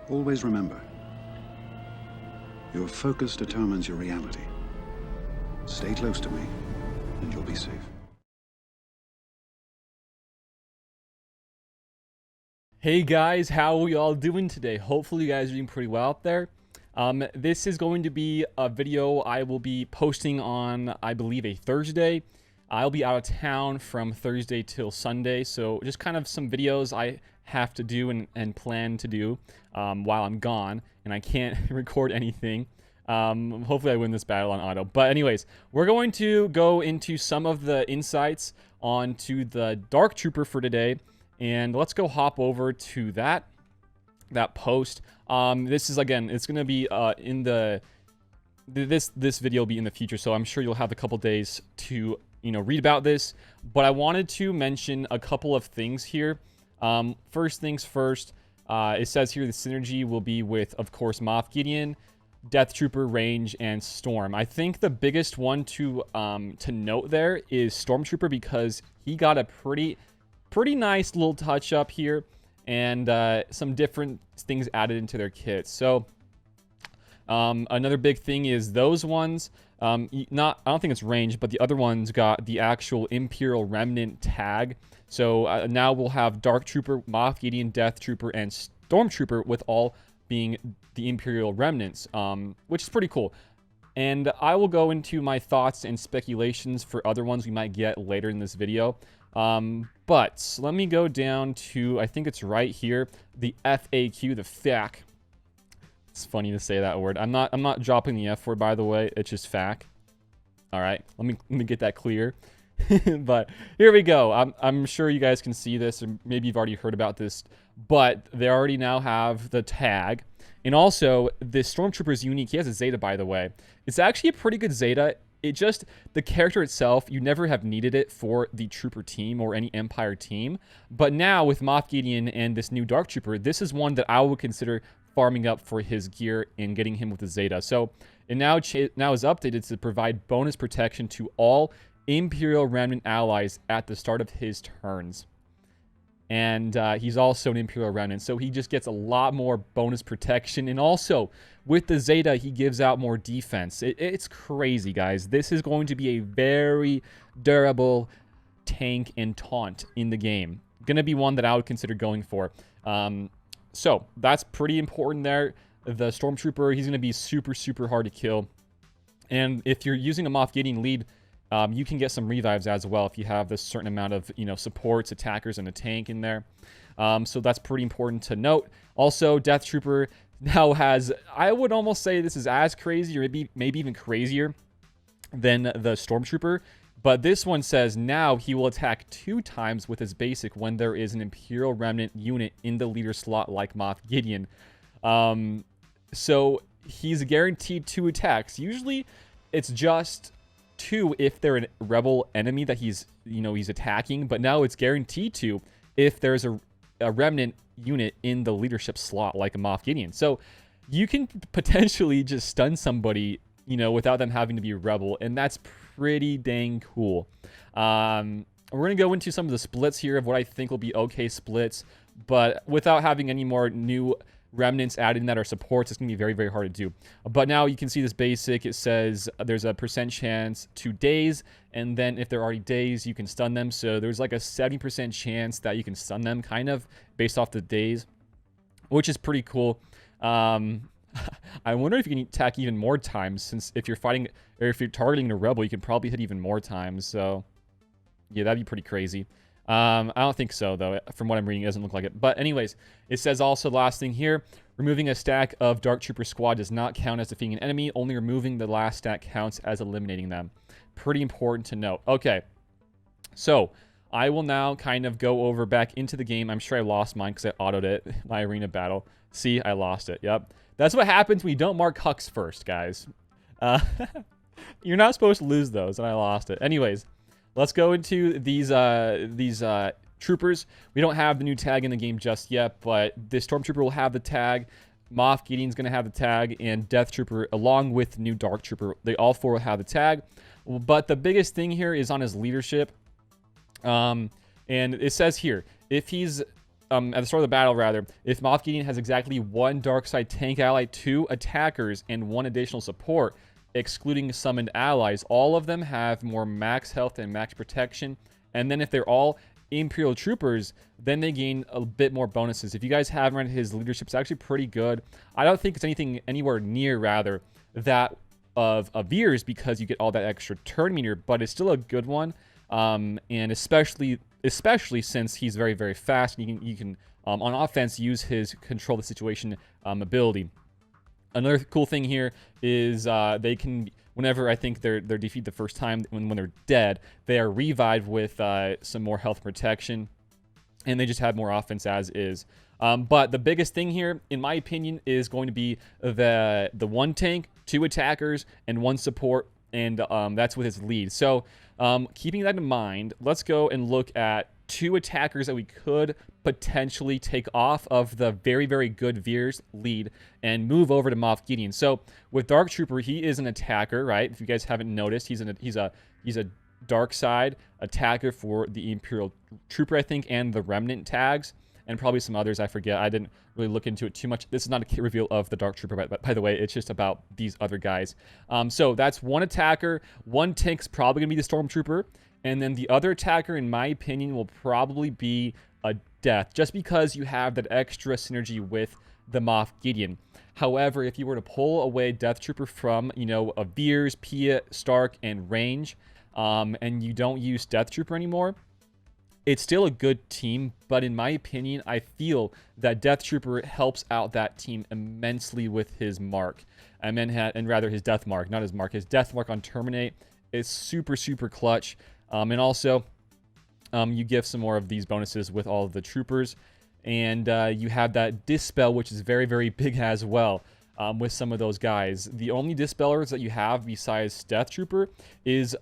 Always remember, your focus determines your reality. Stay close to me, and you'll be safe. Hey guys, how are we all doing today? Hopefully you guys are doing pretty well out there. This is going to be a video I will be posting on, I believe, a Thursday. I'll be out of town from Thursday till Sunday, so just kind of some videos I have to do and plan to do while I'm gone, and I can't record anything. Hopefully I win this battle on auto. But anyways, we're going to go into some of the insights onto the Dark Trooper for today. And let's go hop over to that post. This is, again, it's going to be in the this video will be in the future, so I'm sure you'll have a couple days to read about this. But I wanted to mention a couple of things here. First things first, it says here the synergy will be with, of course, Moff Gideon, Death Trooper, Range, and Storm. I think the biggest one to note there is Stormtrooper, because he got a pretty nice little touch up here, and some different things added into their kits. So another big thing is those ones, I don't think it's Range, but the other ones got the actual Imperial Remnant tag. So now we'll have Dark Trooper, Moff Gideon, Death Trooper, and Stormtrooper, with all being the Imperial Remnants, which is pretty cool. And I will go into my thoughts and speculations for other ones we might get later in this video. But let me go down to, I think it's right here, the FAQ, the FAQ. It's funny to say that word. I'm not dropping the F word, by the way. It's just FAQ. All right, let me get that clear. But here we go. I'm sure you guys can see this, and maybe you've already heard about this, but they already now have the tag. And also, this Stormtrooper is unique. He has a Zeta, by the way. It's actually a pretty good Zeta. The character itself, you never have needed it for the Trooper team or any Empire team. But now, with Moff Gideon and this new Dark Trooper, this is one that I would consider farming up for his gear and getting him with the Zeta. So, it now is updated to provide bonus protection to all Imperial Remnant allies at the start of his turns. And he's also an Imperial Remnant, so he just gets a lot more bonus protection. And also, with the Zeta, he gives out more defense. It's crazy, guys. This is going to be a very durable tank and taunt in the game. Going to be one that I would consider going for. So, that's pretty important there. The Stormtrooper, he's going to be super, super hard to kill. And if you're using a Moff Gideon lead, you can get some revives as well if you have this certain amount of, supports, attackers, and a tank in there. So that's pretty important to note. Also, Death Trooper now has, I would almost say this is as crazy, or maybe even crazier than the Stormtrooper. But this one says now he will attack 2 times with his basic when there is an Imperial Remnant unit in the leader slot like Moff Gideon. So he's guaranteed 2 attacks. Usually it's just 2 if they're a rebel enemy that he's attacking, but now it's guaranteed 2 if there's a remnant unit in the leadership slot like a Moff Gideon. So you can potentially just stun somebody, without them having to be a rebel, and that's pretty dang cool. We're gonna go into some of the splits here of what I think will be okay splits, but without having any more new remnants added in that are supports, it's going to be very, very hard to do. But now you can see this basic. It says there's a % chance to daze, and then if they're already dazed, you can stun them. So there's like a 70% chance that you can stun them, kind of, based off the daze, which is pretty cool. I wonder if you can attack even more times, since if you're fighting, or if you're targeting a rebel, you can probably hit even more times. So yeah, that'd be pretty crazy. I don't think so, though. From what I'm reading, it doesn't look like it. But anyways, it says also, last thing here, removing a stack of Dark Trooper squad does not count as defeating an enemy. Only removing the last stack counts as eliminating them. Pretty important to note. Okay, so I will now kind of go over back into the game. I'm sure I lost mine because I autoed it, my arena battle. See, I lost it. Yep. That's what happens when you don't mark Hux first, guys. You're not supposed to lose those, and I lost it. Anyways, let's go into these troopers. We don't have the new tag in the game just yet, but this Stormtrooper will have the tag. Moff Gideon's going to have the tag, and Death Trooper, along with the new Dark Trooper, they all 4 will have the tag. But the biggest thing here is on his leadership. And it says here, if he's at the start of the battle, rather, if Moff Gideon has exactly 1 dark side tank ally, 2 attackers, and 1 additional support, excluding summoned allies, all of them have more max health and max protection. And then if they're all Imperial troopers, then they gain a bit more bonuses. If you guys haven't read his leadership, it's actually pretty good. I don't think it's anything anywhere near, rather, that of Veer's, because you get all that extra turn meter, but it's still a good one. And especially since he's very, very fast, and you can on offense use his control the situation ability. Another cool thing here is they can, whenever I think they're defeated the first time, when they're dead, they are revived with some more health protection, and they just have more offense as is. But the biggest thing here, in my opinion, is going to be the 1 tank, 2 attackers, and 1 support, and that's with his lead. So keeping that in mind, let's go and look at 2 attackers that we could potentially take off of the very, very good Veer's lead and move over to Moff Gideon. So with Dark Trooper, he is an attacker, right? If you guys haven't noticed, he's a dark side attacker for the Imperial Trooper, I think, and the Remnant tags, and probably some others I forget. I didn't really look into it too much. This is not a kit reveal of the Dark Trooper, by the way. It's just about these other guys. So that's 1 attacker. 1 tank's probably going to be the Stormtrooper. And then the other attacker, in my opinion, will probably be a Death, just because you have that extra synergy with the Moff Gideon. However, if you were to pull away Death Trooper from, a Veers, Pia, Stark, and Range, and you don't use Death Trooper anymore, it's still a good team, but in my opinion, I feel that Death Trooper helps out that team immensely with his mark. And rather his death mark, not his mark. His death mark on Terminate is super, super clutch. And also, you give some more of these bonuses with all of the troopers. And you have that Dispel, which is very, very big as well. With some of those guys. The only dispellers that you have besides Death Trooper is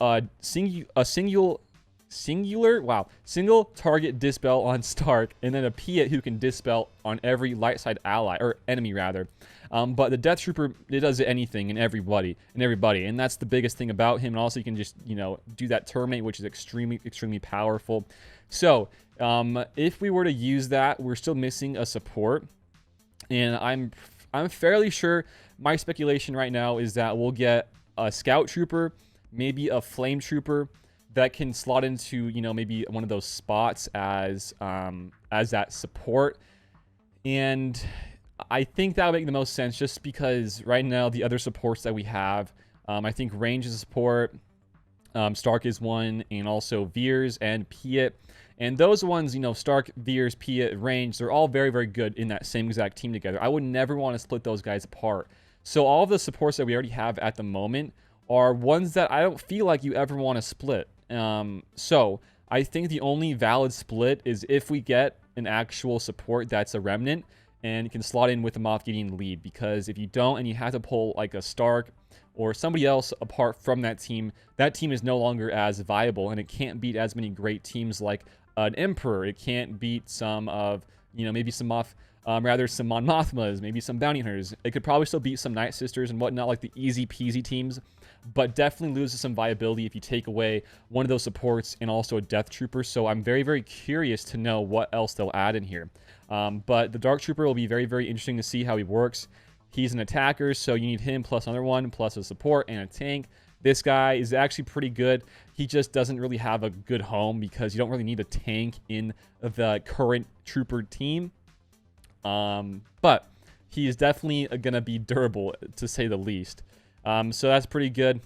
single target dispel on Stark, and then a Piet who can dispel on every light side ally, or enemy rather. But the Death Trooper, it does anything and everybody, and that's the biggest thing about him. And also you can just, do that Terminate, which is extremely, extremely powerful. So, if we were to use that, we're still missing a support, and I'm fairly sure, my speculation right now is that we'll get a Scout Trooper, maybe a Flame Trooper, that can slot into, maybe one of those spots as that support. And I think that would make the most sense, just because right now the other supports that we have, I think Range is a support, Stark is one, and also Veers and Piet. And those ones, Stark, Veers, Piet, Range, they're all very, very good in that same exact team together. I would never want to split those guys apart. So all of the supports that we already have at the moment are ones that I don't feel like you ever want to split. So I think the only valid split is if we get an actual support that's a Remnant and can slot in with the Moff Gideon lead. Because if you don't, and you have to pull like a Stark or somebody else apart from that team is no longer as viable, and it can't beat as many great teams like an Emperor. It can't beat some of, maybe some some Mon Mothmas, maybe some Bounty Hunters. It could probably still beat some Night Sisters and whatnot, like the easy peasy teams, but definitely loses some viability if you take away one of those supports and also a Death Trooper. So I'm very, very curious to know what else they'll add in here. But the Dark Trooper will be very, very interesting to see how he works. He's an attacker, so you need him plus another one, plus a support and a tank. This guy is actually pretty good. He just doesn't really have a good home because you don't really need a tank in the current Trooper team. But he is definitely going to be durable, to say the least. So that's pretty good.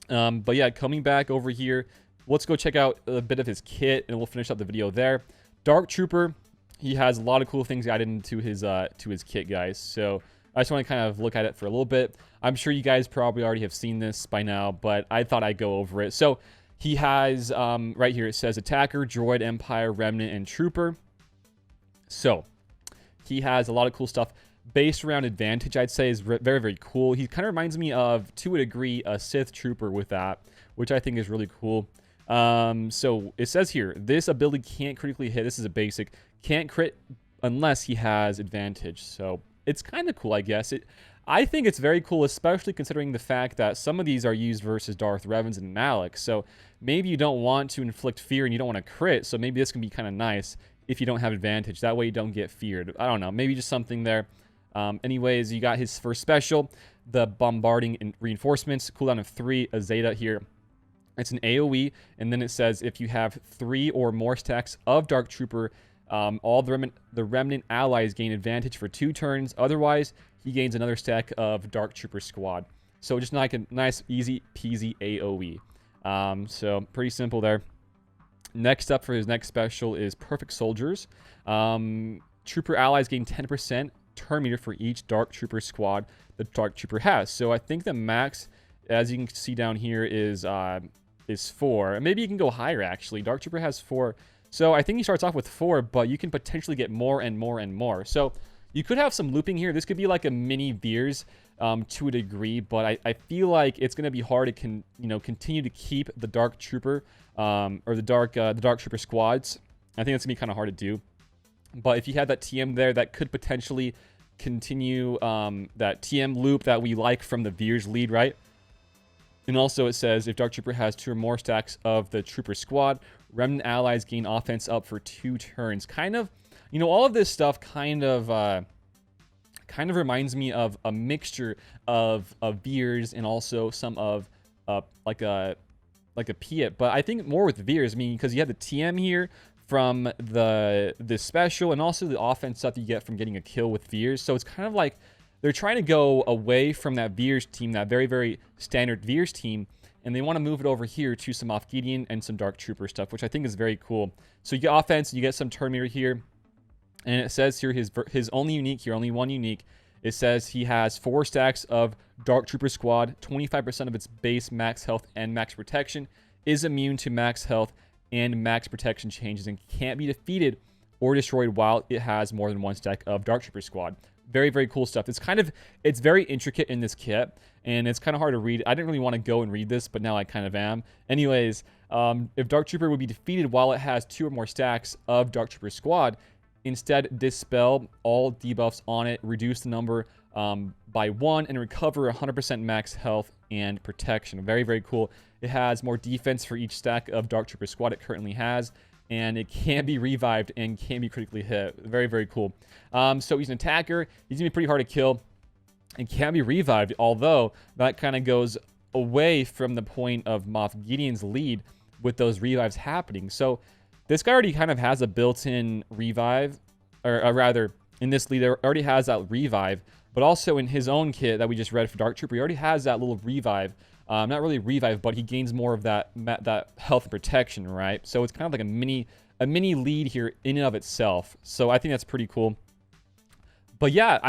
But yeah, coming back over here, let's go check out a bit of his kit, and we'll finish up the video there. Dark Trooper, he has a lot of cool things added into his kit, guys. So I just want to kind of look at it for a little bit. I'm sure you guys probably already have seen this by now, but I thought I'd go over it. So he has, right here, it says Attacker, Droid, Empire, Remnant, and Trooper. So he has a lot of cool stuff based around Advantage, I'd say, is very, very cool. He kind of reminds me of, to a degree, a Sith Trooper with that, which I think is really cool. So it says here, this ability can't critically hit. This is a basic. Can't crit unless he has Advantage. So it's kind of cool, I guess. I think it's very cool, especially considering the fact that some of these are used versus Darth Revans and Malak. So maybe you don't want to inflict fear and you don't want to crit, so maybe this can be kind of nice if you don't have advantage. That way you don't get feared. I don't know, maybe just something there. Anyways, you got his first special, the Bombarding and Reinforcements, cooldown of 3, a Zeta here. It's an AoE, and then it says if you have 3 or more stacks of Dark Trooper, all the Remnant allies gain advantage for 2 turns. Otherwise, he gains another stack of Dark Trooper squad. So just like a nice, easy peasy AoE. So pretty simple there. Next up for his next special is Perfect Soldiers. Trooper allies gain 10% turn meter for each Dark Trooper squad the Dark Trooper has. So I think the max, as you can see down here, is 4. Maybe you can go higher, actually. Dark Trooper has 4. So I think he starts off with 4, but you can potentially get more and more and more. So you could have some looping here. This could be like a mini Veers to a degree, but I feel like it's going to be hard to continue to keep the Dark Trooper or the Dark Trooper squads. I think that's going to be kind of hard to do. But if you had that TM there, that could potentially continue that TM loop that we like from the Veers lead, right? And also it says if Dark Trooper has 2 or more stacks of the Trooper squad, Remnant allies gain offense up for 2 turns. Kind of, all of this stuff kind of reminds me of a mixture of Veers and also some of like a Piet. But I think more with Veers, because you have the TM here from the special and also the offense stuff you get from getting a kill with Veers. So it's kind of like they're trying to go away from that Veers team, that very, very standard Veers team, and they want to move it over here to some Moff Gideon and some Dark Trooper stuff, which I think is very cool. So you get offense, you get some turn meter here, and it says here his only unique here, only one unique. It says he has 4 stacks of Dark Trooper squad, 25% of its base max health and max protection, is immune to max health and max protection changes, and can't be defeated or destroyed while it has more than 1 stack of Dark Trooper squad. Very, very cool stuff. It's very intricate in this kit, and it's kind of hard to read. I didn't really want to go and read this, but now I kind of am. Anyways, if Dark Trooper would be defeated while it has 2 or more stacks of Dark Trooper squad, instead dispel all debuffs on it, reduce the number by 1, and recover 100% max health and protection. Very, very cool. It has more defense for each stack of Dark Trooper squad it currently has, and it can be revived and can be critically hit. Very, very cool. So he's an attacker. He's going to be pretty hard to kill and can be revived, although that kind of goes away from the point of Moff Gideon's lead with those revives happening. So this guy already kind of has a built-in revive, or rather, in this lead, already has that revive, but also in his own kit that we just read for Dark Trooper, he already has that little revive. Not really revive, but he gains more of that health and protection, right? So it's kind of like a mini lead here in and of itself. So I think that's pretty cool. But yeah,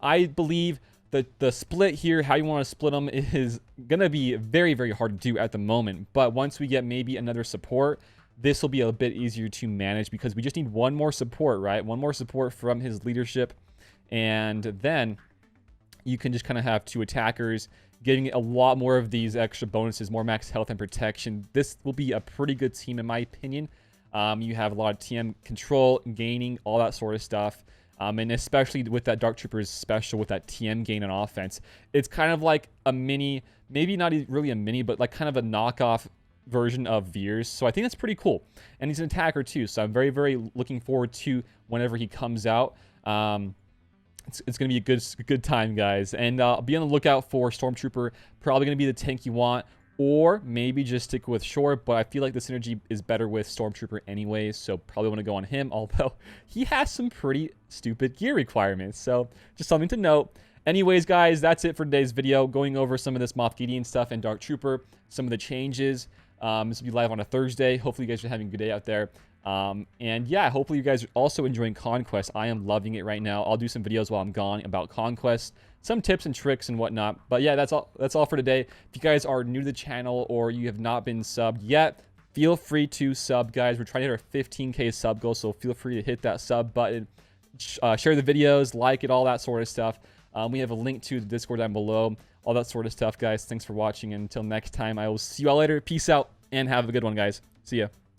I believe that the split here, how you want to split them, is gonna be very, very hard to do at the moment. But once we get maybe another support, this will be a bit easier to manage, because we just need 1 more support, right? 1 more support from his leadership, and then you can just kind of have 2 attackers getting a lot more of these extra bonuses, more max health and protection. This will be a pretty good team in my opinion. You have a lot of TM control, gaining, all that sort of stuff. And especially with that Dark Troopers special with that TM gain on offense. It's kind of like a mini, maybe not really a mini, but like kind of a knockoff version of Veers. So I think that's pretty cool. And he's an attacker too, so I'm very, very looking forward to whenever he comes out. It's going to be a good time, guys. And be on the lookout for Stormtrooper. Probably going to be the tank you want, or maybe just stick with Short. But I feel like the synergy is better with Stormtrooper anyways, so probably want to go on him, although he has some pretty stupid gear requirements. So just something to note. Anyways, guys, that's it for today's video. Going over some of this Moff Gideon stuff and Dark Trooper, some of the changes. This will be live on a Thursday. Hopefully you guys are having a good day out there. And yeah, hopefully you guys are also enjoying Conquest. I am loving it right now. I'll do some videos while I'm gone about Conquest, some tips and tricks and whatnot. But yeah, that's all for today. If you guys are new to the channel or you have not been subbed yet, feel free to sub, guys. We're trying to hit our 15K sub goal, so feel free to hit that sub button, share the videos, like it, all that sort of stuff. We have a link to the Discord down below, all that sort of stuff, guys. Thanks for watching, and until next time, I will see you all later. Peace out and have a good one, guys. See ya.